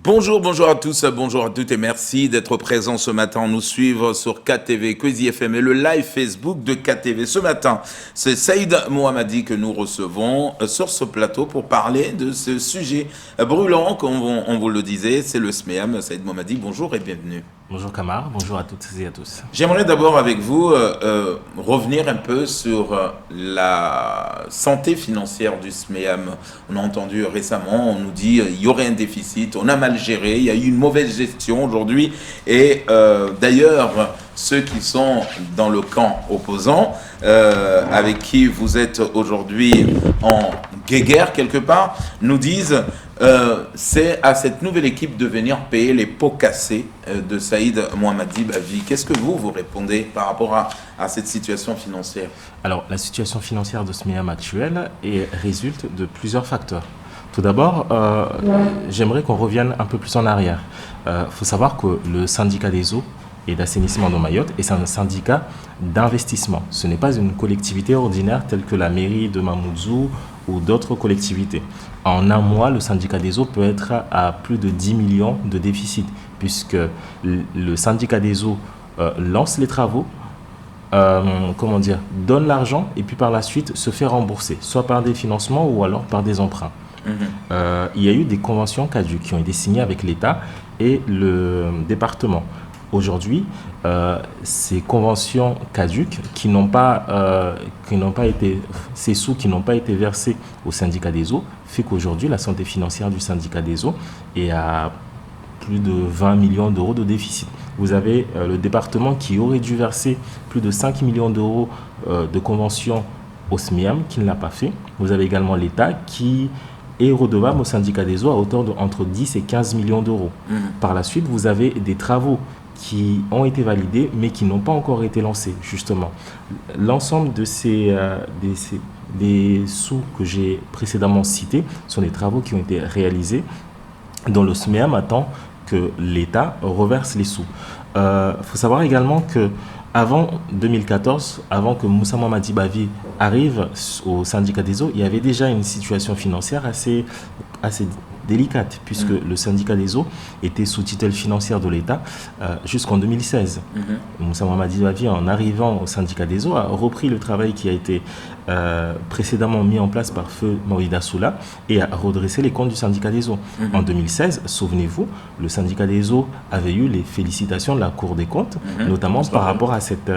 Bonjour à tous, bonjour à toutes et merci d'être présents ce matin, nous suivre sur KTV, Kwezi FM et le live Facebook de KTV. Ce matin, c'est Saïd Mohammadi que nous recevons sur ce plateau pour parler de ce sujet brûlant, comme on vous le disait, c'est le SMEAM. Saïd Mohammadi, bonjour et bienvenue. Bonjour Kamar, bonjour à toutes et à tous. J'aimerais d'abord avec vous revenir un peu sur la santé financière du SMEAM. On a entendu récemment, on nous dit il y aurait un déficit, on a mal géré, il y a eu une mauvaise gestion aujourd'hui. Et d'ailleurs, ceux qui sont dans le camp opposant, avec qui vous êtes aujourd'hui en guéguerre quelque part, nous disent c'est à cette nouvelle équipe de venir payer les pots cassés de Saïd Mohammadi Bavi. Qu'est-ce que vous répondez par rapport à cette situation financière? Alors, la situation financière de SMEAM actuelle résulte de plusieurs facteurs. Tout d'abord, j'aimerais qu'on revienne un peu plus en arrière. Faut savoir que le syndicat des eaux et d'assainissement de Mayotte est un syndicat d'investissement. Ce n'est pas une collectivité ordinaire telle que la mairie de Mamoudzou ou d'autres collectivités. En un mois, le syndicat des eaux peut être à plus de 10 millions de déficit, puisque le syndicat des eaux lance les travaux, donne l'argent et puis par la suite se fait rembourser, soit par des financements ou alors par des emprunts. Il y a eu des conventions caduques qui ont été signées avec l'État et le département. Aujourd'hui, ces conventions caduques ces sous qui n'ont pas été versés au syndicat des eaux, fait qu'aujourd'hui, la santé financière du syndicat des eaux est à plus de 20 millions d'euros de déficit. Vous avez le département qui aurait dû verser plus de 5 millions d'euros de conventions au SMEAM, qui ne l'a pas fait. Vous avez également l'État qui est redevable au syndicat des eaux à hauteur de entre 10 et 15 millions d'euros. Par la suite, vous avez des travaux qui ont été validés, mais qui n'ont pas encore été lancés, justement. L'ensemble de des sous que j'ai précédemment cités sont des travaux qui ont été réalisés, dont le SMEAM attend que l'État reverse les sous. Faut savoir également que avant 2014, avant que Moussa Mohammadi Bavi arrive au syndicat des eaux, il y avait déjà une situation financière assez délicate, puisque le syndicat des eaux était sous tutelle financière de l'État jusqu'en 2016. Moussa Mohammadi Bavi, en arrivant au syndicat des eaux, a repris le travail qui a été précédemment mis en place par feu Maurida Soula et a redressé les comptes du syndicat des eaux. En 2016, souvenez-vous, le syndicat des eaux avait eu les félicitations de la Cour des comptes, notamment par rapport à cette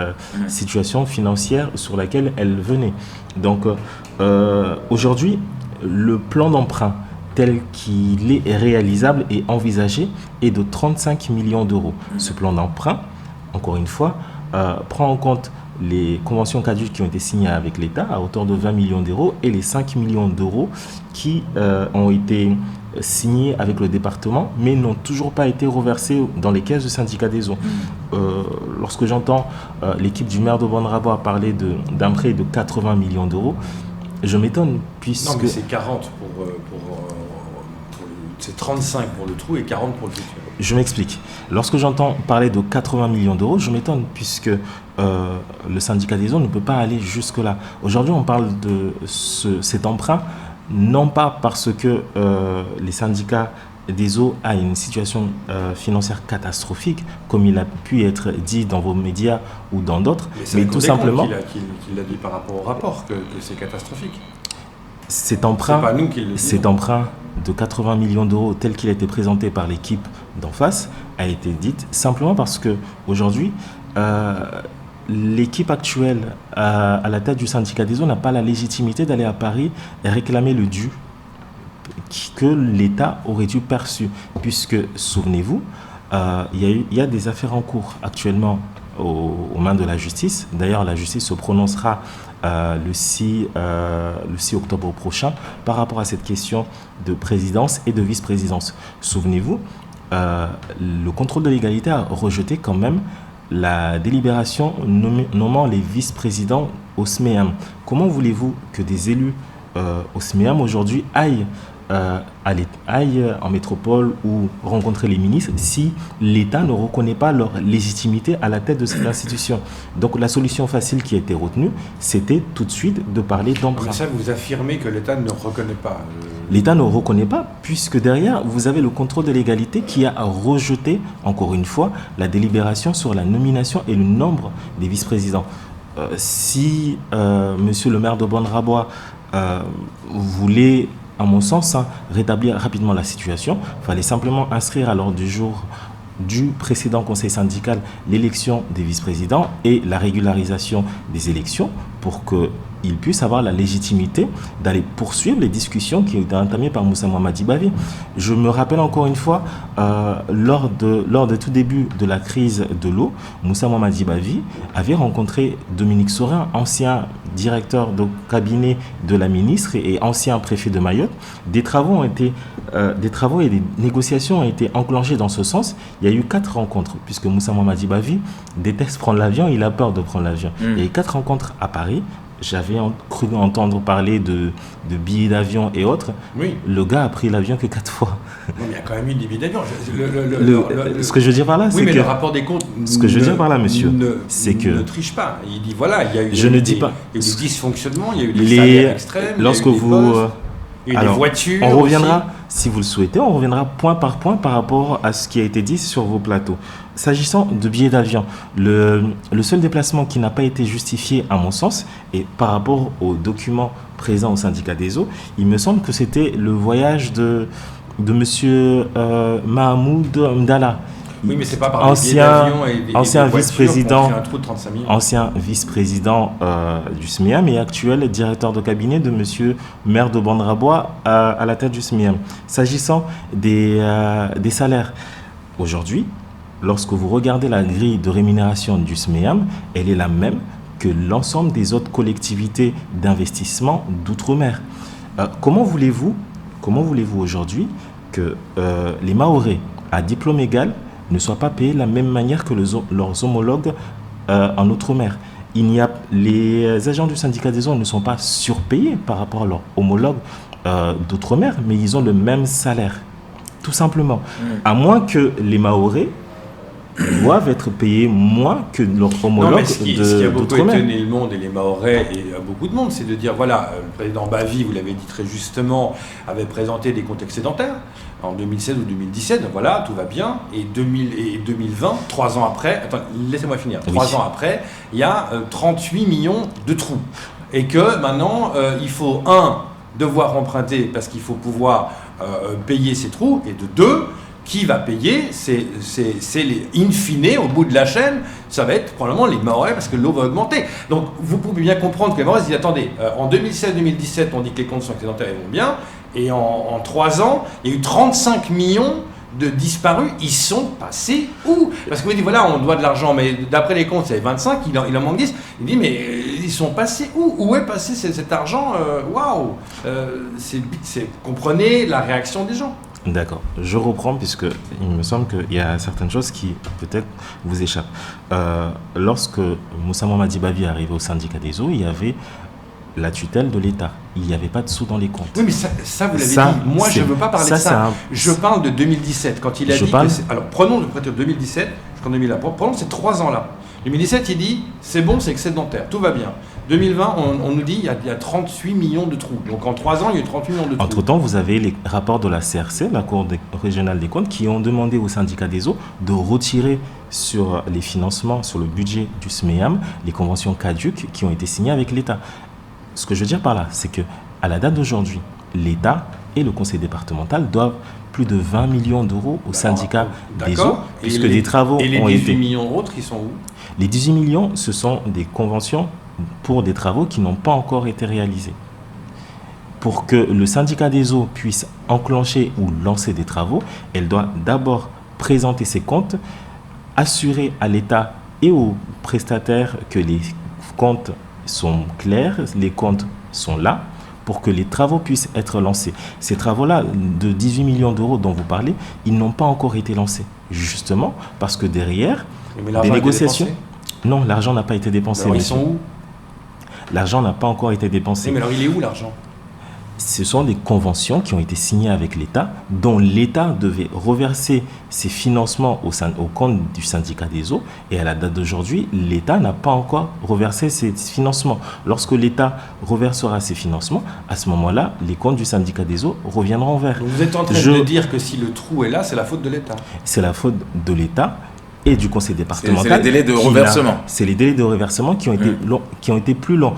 situation financière sur laquelle elle venait. Donc aujourd'hui, le plan d'emprunt tel qu'il est réalisable et envisagé est de 35 millions d'euros. Ce plan d'emprunt, encore une fois, prend en compte les conventions caduques qui ont été signées avec l'État à hauteur de 20 millions d'euros et les 5 millions d'euros qui ont été signés avec le département mais n'ont toujours pas été reversés dans les caisses du syndicat des eaux. Lorsque j'entends l'équipe du maire de Bonrabo parler d'un prêt de 80 millions d'euros, je m'étonne puisque... Non, mais c'est 40 c'est 35 pour le trou et 40 pour le futur. Je m'explique. Lorsque j'entends parler de 80 millions d'euros, je m'étonne puisque le syndicat des eaux ne peut pas aller jusque-là. Aujourd'hui, on parle de cet emprunt, non pas parce que les syndicats des eaux a une situation financière catastrophique, comme il a pu être dit dans vos médias ou dans d'autres, mais tout simplement... qu'il a dit par rapport au rapport, que c'est catastrophique. Cet emprunt de 80 millions d'euros tel qu'il a été présenté par l'équipe d'en face a été dit simplement parce que aujourd'hui l'équipe actuelle à la tête du syndicat des eaux n'a pas la légitimité d'aller à Paris et réclamer le dû que l'État aurait dû perçu, puisque souvenez-vous il y a des affaires en cours actuellement aux mains de la justice. D'ailleurs, la justice se prononcera le 6 octobre prochain par rapport à cette question de présidence et de vice-présidence. Souvenez-vous, le contrôle de légalité a rejeté quand même la délibération nommant les vice-présidents au SMEAM. Comment voulez-vous que des élus au SMEAM aujourd'hui aillent aillent en métropole ou rencontrer les ministres si l'État ne reconnaît pas leur légitimité à la tête de cette institution. Donc la solution facile qui a été retenue, c'était tout de suite de parler d'emprunt. Mais ça, vous affirmez que l'État ne reconnaît pas. L'État ne reconnaît pas, puisque derrière, vous avez le contrôle de légalité qui a rejeté, encore une fois, la délibération sur la nomination et le nombre des vice-présidents. Si monsieur le maire de Bonne-Rabois voulait, à mon sens, rétablir rapidement la situation, il fallait simplement inscrire à l'ordre du jour du précédent conseil syndical l'élection des vice-présidents et la régularisation des élections pour qu'il puisse avoir la légitimité d'aller poursuivre les discussions qui ont été entamées par Moussa Mamadi Bavi. Je me rappelle encore une fois, lors de tout début de la crise de l'eau, Moussa Mamadi Bavi avait rencontré Dominique Sorin, ancien directeur de cabinet de la ministre et ancien préfet de Mayotte. Des travaux et des négociations ont été enclenchés dans ce sens. Il y a eu 4 rencontres, puisque Moussa Mamadi Bavi déteste prendre l'avion, il a peur de prendre l'avion. Il y a eu 4 rencontres à Paris. J'avais cru entendre parler de billets d'avion et autres. Oui. Le gars a pris l'avion que 4 fois. Non, mais il y a quand même eu des billets d'avion. Ce que je veux dire par là, c'est oui, mais que... le rapport des comptes Ce que je veux dire par là, monsieur, c'est que... ne triche pas. Il dit, voilà, il y a eu Je ne dis pas. Il y a eu des dysfonctionnements, il y a eu des salaires extrêmes, lorsque il y a eu des vous... postes, il y a eu des voitures on reviendra, aussi. si vous le souhaitez, on reviendra point par point par rapport à ce qui a été dit sur vos plateaux. S'agissant de billets d'avion, le seul déplacement qui n'a pas été justifié, à mon sens, et par rapport aux documents présents au syndicat des eaux, il me semble que c'était le voyage de monsieur Mahmoud Mdala. Oui, mais c'est pas par les billets d'avion et des ancien voitures vice-président, qu'on fait un trou de 35 millions. ancien vice-président du SMIAM et actuel directeur de cabinet de monsieur maire de Bonne-Rabois à la tête du SMIAM. S'agissant des salaires, aujourd'hui, lorsque vous regardez la grille de rémunération du SMIAM, elle est la même que l'ensemble des autres collectivités d'investissement d'outre-mer. Comment voulez-vous aujourd'hui que les Mahorais à diplôme égal ne soient pas payés de la même manière que leurs homologues en outre-mer? Les agents du syndicat des eaux ne sont pas surpayés par rapport à leurs homologues d'outre-mer, mais ils ont le même salaire, tout simplement. À moins que les Mahorais doivent être payés moins que leurs homologues ce qui a beaucoup d'outre-mer. étonné le monde et les Mahorais et beaucoup de monde, c'est de dire, voilà, le président Bavi, vous l'avez dit très justement, avait présenté des comptes excédentaires en 2016 ou 2017, voilà, tout va bien, et 2020, 3 ans après, attends, laissez-moi finir, 3 ans après, il y a 38 millions de trous. Et que maintenant, il faut, devoir emprunter parce qu'il faut pouvoir payer ces trous, et de 2, qui va payer, c'est les in fine, au bout de la chaîne, ça va être probablement les Mahorais parce que l'eau va augmenter. Donc vous pouvez bien comprendre que les Mahorais se disent, attendez, en 2016-2017, on dit que les comptes sont excédentaires, ils vont bien, et en 3 ans, il y a eu 35 millions de disparus, ils sont passés où? Parce que vous dites, voilà, on doit de l'argent, mais d'après les comptes, c'est 25, il en manque 10. Il dit, mais ils sont passés où? Où est passé cet argent? Waouh! Comprenez la réaction des gens. D'accord, je reprends puisque il me semble qu'il y a certaines choses qui peut-être vous échappent. Lorsque Moussa Mamadi Bavi est arrivé au syndicat des eaux, il y avait la tutelle de l'État. Il n'y avait pas de sous dans les comptes. Oui, mais ça vous l'avez dit. Moi, je ne veux pas parler de ça. Je parle de 2017, quand il a dit que... Alors, prenons le prêteur 2017, jusqu'en 2001. Prenons ces 3 ans-là. 2017, il dit, c'est bon, c'est excédentaire, tout va bien. 2020, on nous dit, il y a 38 millions de trous. Donc, en 3 ans, il y a eu 38 millions de trous. Entre-temps, vous avez les rapports de la CRC, la Cour régionale des comptes, qui ont demandé au syndicat des eaux de retirer sur les financements, sur le budget du SMEAM, les conventions caduques qui ont été signées avec l'État. Ce que je veux dire par là, c'est qu'à la date d'aujourd'hui, l'État et le conseil départemental doivent plus de 20 millions d'euros au syndicat des eaux, puisque des travaux ont été... Et les 18 millions autres, ils sont où? Les 18 millions, ce sont des conventions pour des travaux qui n'ont pas encore été réalisés. Pour que le syndicat des eaux puisse enclencher ou lancer des travaux, elle doit d'abord présenter ses comptes, assurer à l'État et aux prestataires que les comptes sont clairs, les comptes sont là, pour que les travaux puissent être lancés. Ces travaux-là, de 18 millions d'euros dont vous parlez, ils n'ont pas encore été lancés. Justement, parce que derrière, des négociations... Non, l'argent n'a pas été dépensé. Alors, ils sont où? L'argent n'a pas encore été dépensé. Oui, mais alors, il est où l'argent? Ce sont des conventions qui ont été signées avec l'État, dont l'État devait reverser ses financements au compte du syndicat des eaux. Et à la date d'aujourd'hui, l'État n'a pas encore reversé ses financements. Lorsque l'État reversera ses financements, à ce moment-là, les comptes du syndicat des eaux reviendront vers. Donc vous êtes en train de dire que si le trou est là, c'est la faute de l'État. C'est la faute de l'État et du conseil départemental. C'est les délais de reversement. C'est les délais de reversement qui ont été longs, qui ont été plus longs.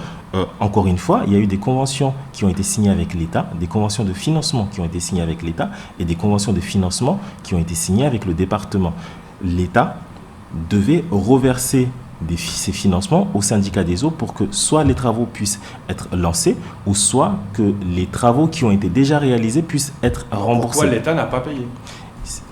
Encore une fois, il y a eu des conventions qui ont été signées avec l'État, des conventions de financement qui ont été signées avec l'État et des conventions de financement qui ont été signées avec le département. L'État devait reverser ces financements au syndicat des eaux pour que soit les travaux puissent être lancés ou soit que les travaux qui ont été déjà réalisés puissent être remboursés. Pourquoi l'État n'a pas payé ?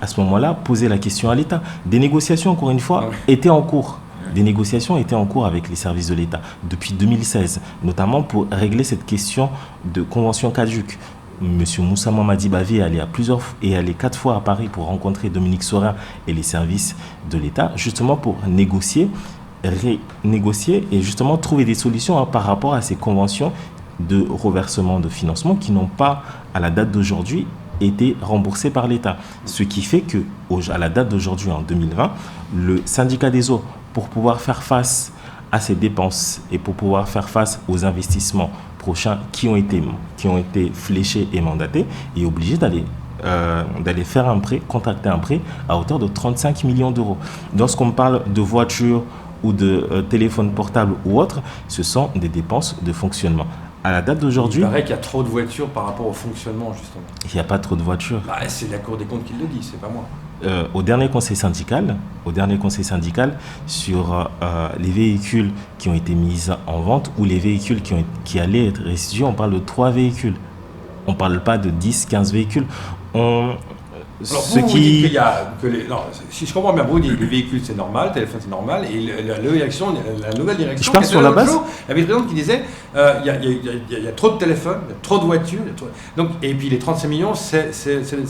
À ce moment-là, poser la question à l'État. Des négociations, encore une fois, étaient en cours. Des négociations étaient en cours avec les services de l'État depuis 2016, notamment pour régler cette question de convention caduque. Monsieur Moussa Mamadi Bavi est allé 4 fois à Paris pour rencontrer Dominique Sorin et les services de l'État, justement pour négocier et justement trouver des solutions par rapport à ces conventions de reversement de financement qui n'ont pas, à la date d'aujourd'hui, été remboursées par l'État. Ce qui fait que, à la date d'aujourd'hui, en 2020, le syndicat des eaux, pour pouvoir faire face à ces dépenses et pour pouvoir faire face aux investissements prochains qui ont été fléchés et mandatés, est obligé d'aller faire un prêt, contracter un prêt à hauteur de 35 millions d'euros. Lorsqu'on parle de voitures ou de téléphone portable ou autre, ce sont des dépenses de fonctionnement. À la date d'aujourd'hui... Il paraît qu'il y a trop de voitures par rapport au fonctionnement, justement. Il n'y a pas trop de voitures. C'est la Cour des comptes qui le dit, c'est pas moi. Au dernier conseil syndical, sur les véhicules qui ont été mis en vente ou les véhicules qui allaient être restitués, on parle de 3 véhicules. On ne parle pas de 10, 15 véhicules. Alors vous dites qu'il y a si je comprends bien, vous dites que les véhicules c'est normal, le téléphone c'est normal, et la nouvelle direction, je pense sur la base. Il y avait une présidente qui disait il y a trop de téléphones, il y a trop de voitures, donc, et puis les 35 millions c'est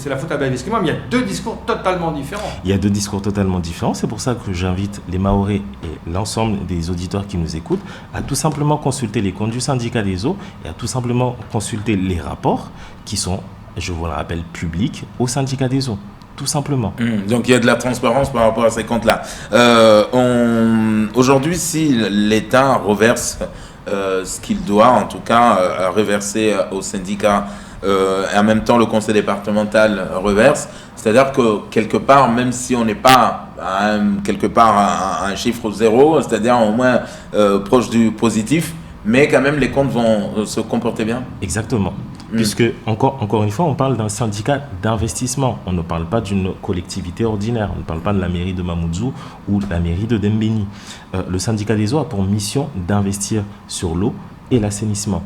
la faute à Bavi. Excusez-moi, mais il y a 2 discours totalement différents. Il y a 2 discours totalement différents, c'est pour ça que j'invite les Mahorais et l'ensemble des auditeurs qui nous écoutent à tout simplement consulter les comptes du syndicat des eaux et à tout simplement consulter les rapports qui sont, je vous le rappelle, public au syndicat des eaux, tout simplement. Donc il y a de la transparence par rapport à ces comptes-là. Aujourd'hui, si l'État reverse ce qu'il doit, en tout cas reverser au syndicat, et en même temps le conseil départemental reverse, c'est-à-dire que quelque part, même si on n'est pas à un chiffre zéro, c'est-à-dire au moins proche du positif, mais quand même les comptes vont se comporter bien. Exactement. Puisque, encore une fois, on parle d'un syndicat d'investissement. On ne parle pas d'une collectivité ordinaire. On ne parle pas de la mairie de Mamoudzou ou de la mairie de Dembéni. Le syndicat des eaux a pour mission d'investir sur l'eau et l'assainissement.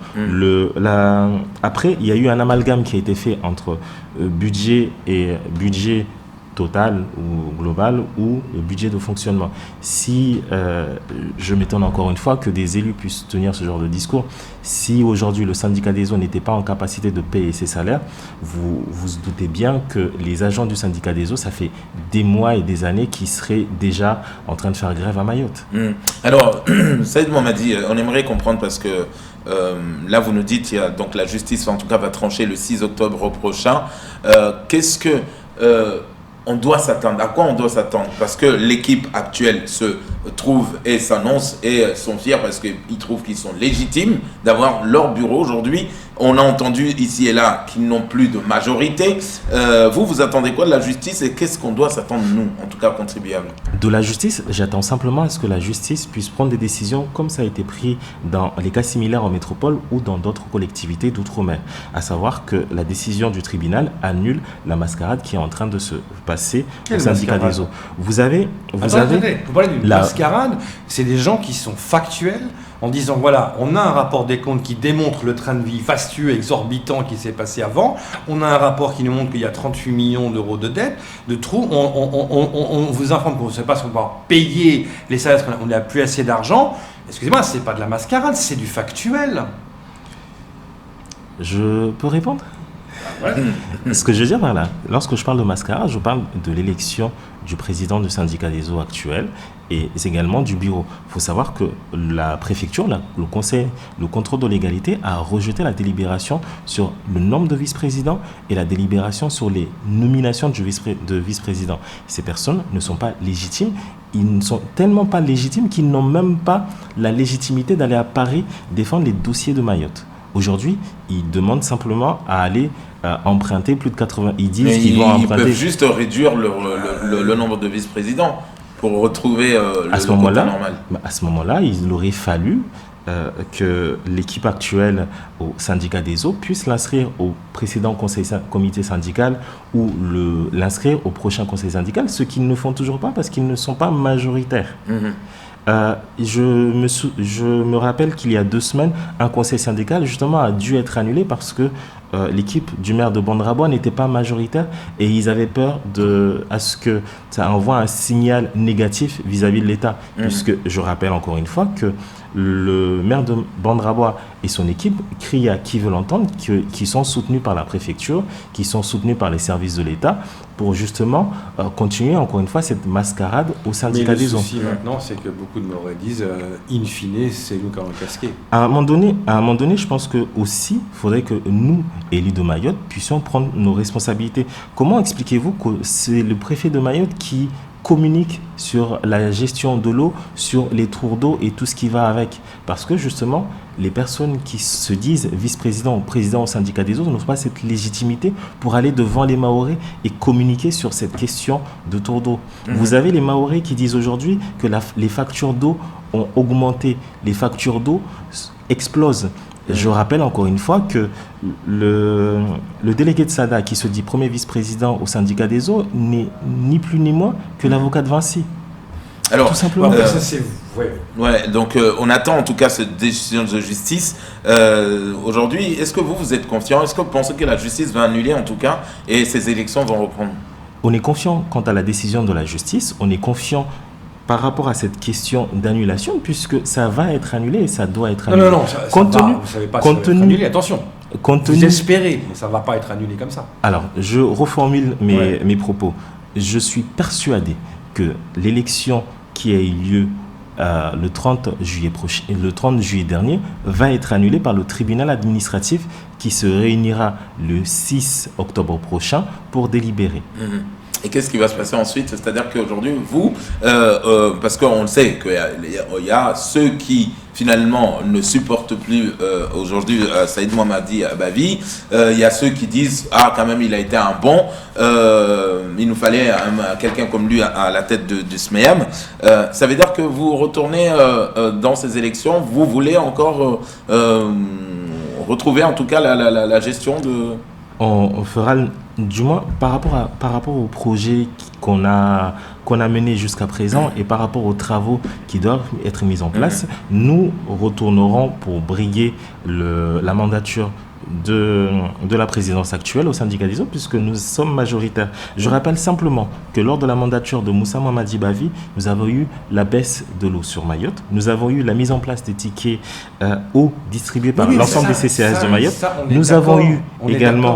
Après, il y a eu un amalgame qui a été fait entre budget et budget total ou global ou le budget de fonctionnement. Si je m'étonne encore une fois que des élus puissent tenir ce genre de discours, si aujourd'hui le syndicat des eaux n'était pas en capacité de payer ses salaires, vous doutez bien que les agents du syndicat des eaux, ça fait des mois et des années qu'ils seraient déjà en train de faire grève à Mayotte. Alors, Saïd Mamadi, on aimerait comprendre parce que là vous nous dites donc la justice en tout cas va trancher le 6 octobre prochain. Qu'est-ce que on doit s'attendre? À quoi on doit s'attendre? Parce que l'équipe actuelle se trouve et s'annonce et sont fiers parce qu'ils trouvent qu'ils sont légitimes d'avoir leur bureau aujourd'hui. On a entendu ici et là qu'ils n'ont plus de majorité. Vous attendez quoi de la justice et qu'est-ce qu'on doit s'attendre, nous, en tout cas contribuables? De la justice, j'attends simplement à ce que la justice puisse prendre des décisions comme ça a été pris dans les cas similaires en métropole ou dans d'autres collectivités d'outre-mer. À savoir que la décision du tribunal annule la mascarade qui est en train de se passer au syndicat des eaux. Vous parlez d'une mascarade, c'est des gens qui sont factuels en disant voilà, on a un rapport des comptes qui démontre le train de vie fastueux, exorbitant qui s'est passé avant, on a un rapport qui nous montre qu'il y a 38 millions d'euros de dettes, de trous, on vous informe qu'on ne sait pas si on va payer les salaires parce qu'on n'a plus assez d'argent. Excusez-moi, c'est pas de la mascarade, c'est du factuel. Je peux répondre? Ouais. Ce que je veux dire par là, lorsque je parle de mascarade, je parle de l'élection du président du syndicat des eaux actuel et également du bureau. Il faut savoir que la préfecture, le conseil, le contrôle de légalité a rejeté la délibération sur le nombre de vice-présidents et la délibération sur les nominations de vice-présidents. Ces personnes ne sont pas légitimes. Ils ne sont tellement pas légitimes qu'ils n'ont même pas la légitimité d'aller à Paris défendre les dossiers de Mayotte. Aujourd'hui, ils demandent simplement à aller emprunter plus de 80. Ils disent qu'ils vont emprunter. Ils peuvent juste réduire le nombre de vice-présidents pour retrouver le quota normal. À ce moment-là, il aurait fallu que l'équipe actuelle au syndicat des eaux puisse l'inscrire au précédent comité syndical ou l'inscrire au prochain conseil syndical, ce qu'ils ne font toujours pas parce qu'ils ne sont pas majoritaires. Je me rappelle qu'il y a 2 semaines, un conseil syndical justement a dû être annulé parce que l'équipe du maire de Bandrabois n'était pas majoritaire et ils avaient peur à ce que ça envoie un signal négatif vis-à-vis de l'État. Puisque je rappelle encore une fois que le maire de Bandrabois et son équipe crient à qui veut l'entendre, qui sont soutenus par la préfecture, qui sont soutenus par les services de l'État pour justement continuer encore une fois cette mascarade au syndicat des eaux. Le souci maintenant, c'est que beaucoup de Mahorais disent in fine, c'est nous qui avons casqué. À un moment donné, je pense que aussi, il faudrait que nous, élus de Mayotte, puissions prendre nos responsabilités. Comment expliquez-vous que c'est le préfet de Mayotte qui communique sur la gestion de l'eau, sur les tours d'eau et tout ce qui va avec? Parce que justement, les personnes qui se disent vice-président ou président au syndicat des eaux n'ont pas cette légitimité pour aller devant les Mahorais et communiquer sur cette question de tours d'eau. Vous avez les Mahorais qui disent aujourd'hui que les factures d'eau ont augmenté, les factures d'eau explosent. Je rappelle encore une fois que le délégué de SADA qui se dit premier vice-président au syndicat des eaux n'est ni plus ni moins que l'avocat de Vinci. Alors, tout simplement. Ça, c'est... Ouais, donc on attend en tout cas cette décision de justice. Aujourd'hui, est-ce que vous êtes confiant? Est-ce que vous pensez que la justice va annuler en tout cas et ces élections vont reprendre? On est confiant quant à la décision de la justice. On est confiant par rapport à cette question d'annulation, puisque ça va être annulé et ça doit être annulé. Non, ça va, vous ne savez pas si ça va être annulé, attention. Vous espérez, mais ça ne va pas être annulé comme ça. Alors, je reformule mes propos. Je suis persuadé que l'élection qui a eu lieu le 30 juillet dernier va être annulée par le tribunal administratif qui se réunira le 6 octobre prochain pour délibérer. Et qu'est-ce qui va se passer ensuite? C'est-à-dire qu'aujourd'hui, vous, parce qu'on le sait qu'il y a ceux qui finalement ne supportent plus aujourd'hui Saïd Mohamadi Bavi, il y a ceux qui disent quand même il a été un bon, il nous fallait quelqu'un comme lui à la tête du SMEAM. Ça veut dire que vous retournez dans ces élections, vous voulez encore retrouver en tout cas la gestion de... On fera, du moins par rapport au projet qu'on a mené jusqu'à présent et par rapport aux travaux qui doivent être mis en place, nous retournerons pour briguer la mandature de la présidence actuelle au syndicat des eaux, puisque nous sommes majoritaires. Je rappelle simplement que lors de la mandature de Moussa Mohamadi Bavi, nous avons eu la baisse de l'eau sur Mayotte, nous avons eu la mise en place des tickets eau distribués par l'ensemble des CCAS de Mayotte, nous avons eu également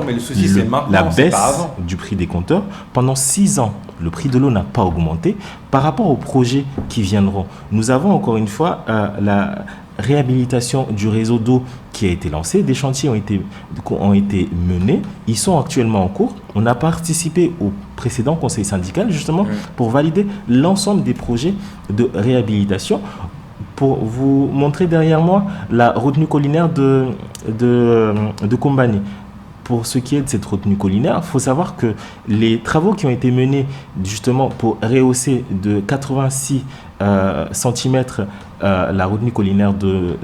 la baisse du prix des compteurs. Pendant 6 ans, le prix de l'eau n'a pas augmenté. Par rapport aux projets qui viendront, nous avons encore une fois la réhabilitation du réseau d'eau qui a été lancé. Des chantiers ont été menés. Ils sont actuellement en cours. On a participé au précédent conseil syndical justement pour valider l'ensemble des projets de réhabilitation. Pour vous montrer derrière moi la retenue collinaire de Kombani. Pour ce qui est de cette retenue collinaire, il faut savoir que les travaux qui ont été menés justement pour rehausser de 86 cm la retenue collinaire de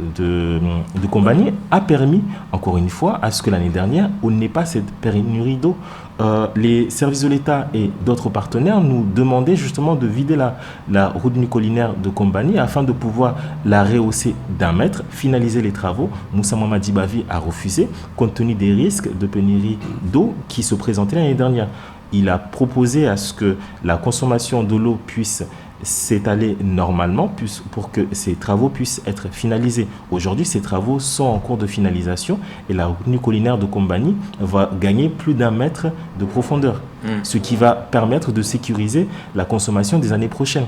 Kombani a permis, encore une fois, à ce que l'année dernière, on n'ait pas cette pénurie d'eau. Les services de l'État et d'autres partenaires nous demandaient justement de vider la retenue collinaire de Kombani afin de pouvoir la rehausser d'1 mètre, finaliser les travaux. Moussa Mohamadi Bavi a refusé, compte tenu des risques de pénurie d'eau qui se présentaient l'année dernière. Il a proposé à ce que la consommation de l'eau puisse s'étaler normalement pour que ces travaux puissent être finalisés. Aujourd'hui, ces travaux sont en cours de finalisation et la retenue collinaire de Kombani va gagner plus d'1 mètre de profondeur, ce qui va permettre de sécuriser la consommation des années prochaines.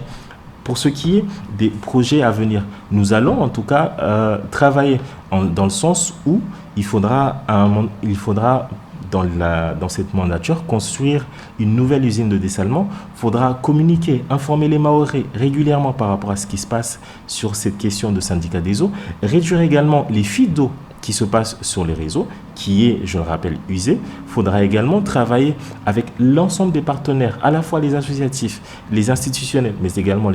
Pour ce qui est des projets à venir, nous allons en tout cas travailler dans le sens où il faudra dans cette mandature, construire une nouvelle usine de dessalement. Il faudra communiquer, informer les Mahorais régulièrement par rapport à ce qui se passe sur cette question de syndicat des eaux. Réduire également les fuites d'eau qui se passent sur les réseaux, qui est, je le rappelle, usé. Il faudra également travailler avec l'ensemble des partenaires, à la fois les associatifs, les institutionnels, mais également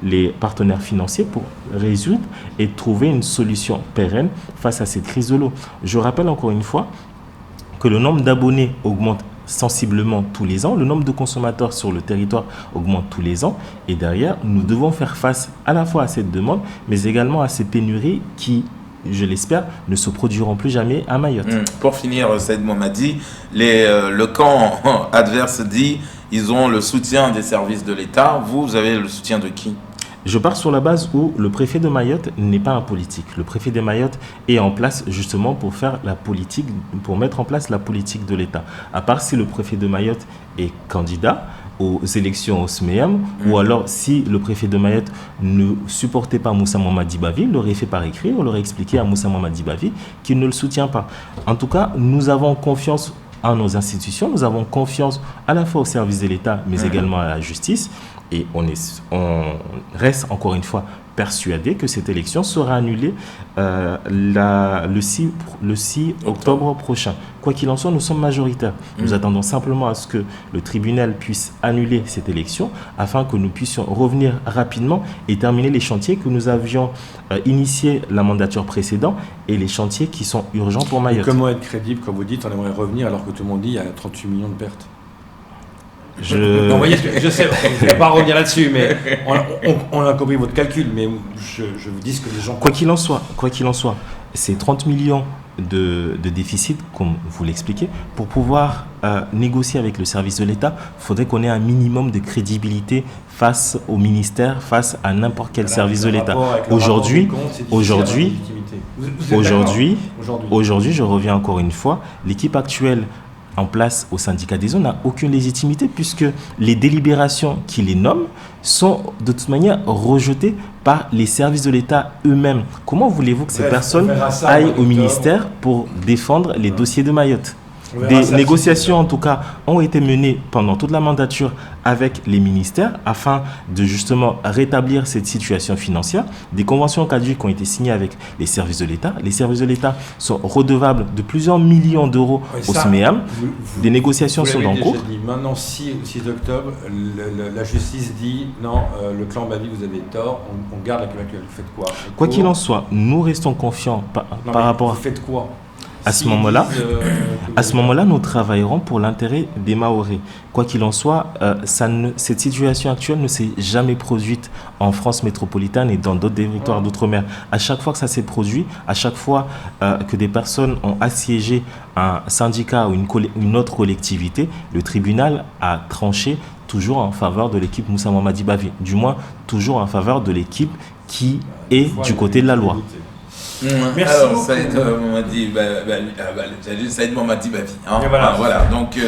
les partenaires financiers pour résoudre et trouver une solution pérenne face à cette crise de l'eau. Je rappelle encore une fois que le nombre d'abonnés augmente sensiblement tous les ans, le nombre de consommateurs sur le territoire augmente tous les ans, et derrière, nous devons faire face à la fois à cette demande, mais également à ces pénuries qui, je l'espère, ne se produiront plus jamais à Mayotte. Pour finir, Saïd Mohammadi, le camp adverse dit ils ont le soutien des services de l'État. Vous avez le soutien de qui ? Je pars sur la base où le préfet de Mayotte n'est pas un politique. Le préfet de Mayotte est en place justement pour faire la politique, pour mettre en place la politique de l'État. À part si le préfet de Mayotte est candidat aux élections au SMEAM, ou alors si le préfet de Mayotte ne supportait pas Moussa Mamadi Bavi, il l'aurait fait par écrit, on l'aurait expliqué à Moussa Mamadi Bavi qu'il ne le soutient pas. En tout cas, nous avons confiance en nos institutions, nous avons confiance à la fois au service de l'État, mais également à la justice. Et on reste encore une fois persuadé que cette élection sera annulée le 6 octobre prochain. Quoi qu'il en soit, nous sommes majoritaires. Nous attendons simplement à ce que le tribunal puisse annuler cette élection afin que nous puissions revenir rapidement et terminer les chantiers que nous avions initiés la mandature précédente et les chantiers qui sont urgents pour Mayotte. Et comment être crédible quand vous dites on aimerait revenir alors que tout le monde dit qu'il y a 38 millions de pertes ? Non, vous voyez, je sais, je ne vais pas revenir là-dessus, mais on a compris votre calcul, mais je vous dis ce que les gens... Quoi qu'il en soit, ces 30 millions de déficit, comme vous l'expliquez, pour pouvoir négocier avec le service de l'État, il faudrait qu'on ait un minimum de crédibilité face au ministère, face à n'importe quel service de l'État. Aujourd'hui, je reviens encore une fois, l'équipe actuelle en place au syndicat des eaux n'a aucune légitimité puisque les délibérations qui les nomment sont de toute manière rejetées par les services de l'État eux-mêmes. Comment voulez-vous que ces personnes aillent au ministère pour défendre les dossiers de Mayotte ? Des négociations, en tout cas, ont été menées pendant toute la mandature avec les ministères afin de justement rétablir cette situation financière. Des conventions caduques ont été signées avec les services de l'État. Les services de l'État sont redevables de plusieurs millions d'euros au SMEAM. Des négociations sont en cours. Maintenant, 6 octobre, la justice dit non, le clan Bavi, vous avez tort, on garde la CAF actuelle. Vous faites quoi ? Quoi qu'il en soit, nous restons confiants par rapport à... Vous faites quoi ? À ce moment-là, nous travaillerons pour l'intérêt des Mahorais. Quoi qu'il en soit, cette situation actuelle ne s'est jamais produite en France métropolitaine et dans d'autres territoires d'outre-mer. À chaque fois que ça s'est produit, à chaque fois que des personnes ont assiégé un syndicat ou une autre collectivité, le tribunal a tranché toujours en faveur de l'équipe Moussa Mamadi Bavi. Du moins, toujours en faveur de l'équipe qui est du côté de la loi. Merci. Alors, Saïd Mamadi Bavi. Voilà. Donc,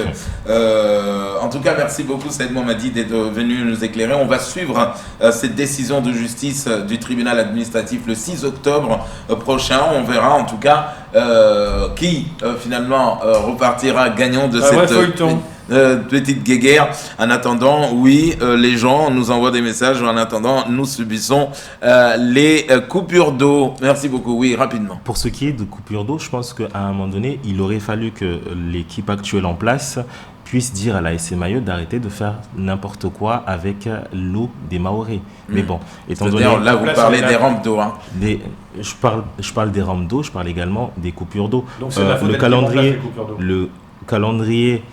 en tout cas, merci beaucoup, Saïd Mamadi, d'être venu nous éclairer. On va suivre cette décision de justice du tribunal administratif le 6 octobre prochain. On verra en tout cas qui finalement repartira gagnant de cette petite guéguerre. En attendant, les gens nous envoient des messages. En attendant, nous subissons les coupures d'eau. Merci beaucoup. Oui, rapidement. Pour ce qui est de coupures d'eau, je pense qu'à un moment donné, il aurait fallu que l'équipe actuelle en place puisse dire à la SC Mayotte d'arrêter de faire n'importe quoi avec l'eau des Mahorais. Mais bon, étant donné... Là, vous parlez des rampes d'eau. Je parle des rampes d'eau, je parle également des coupures d'eau. Donc, le calendrier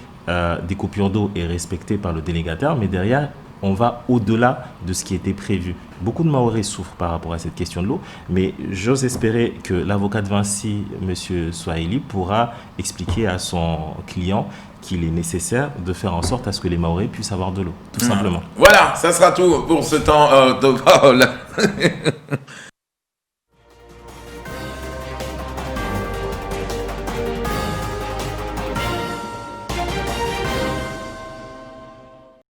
des coupures d'eau est respecté par le délégataire, mais derrière, on va au-delà de ce qui était prévu. Beaucoup de Mahorais souffrent par rapport à cette question de l'eau, mais j'ose espérer que l'avocat de Vinci, M. Swahili, pourra expliquer à son client qu'il est nécessaire de faire en sorte à ce que les Mahorais puissent avoir de l'eau, tout simplement. Voilà, ça sera tout pour ce temps de parole.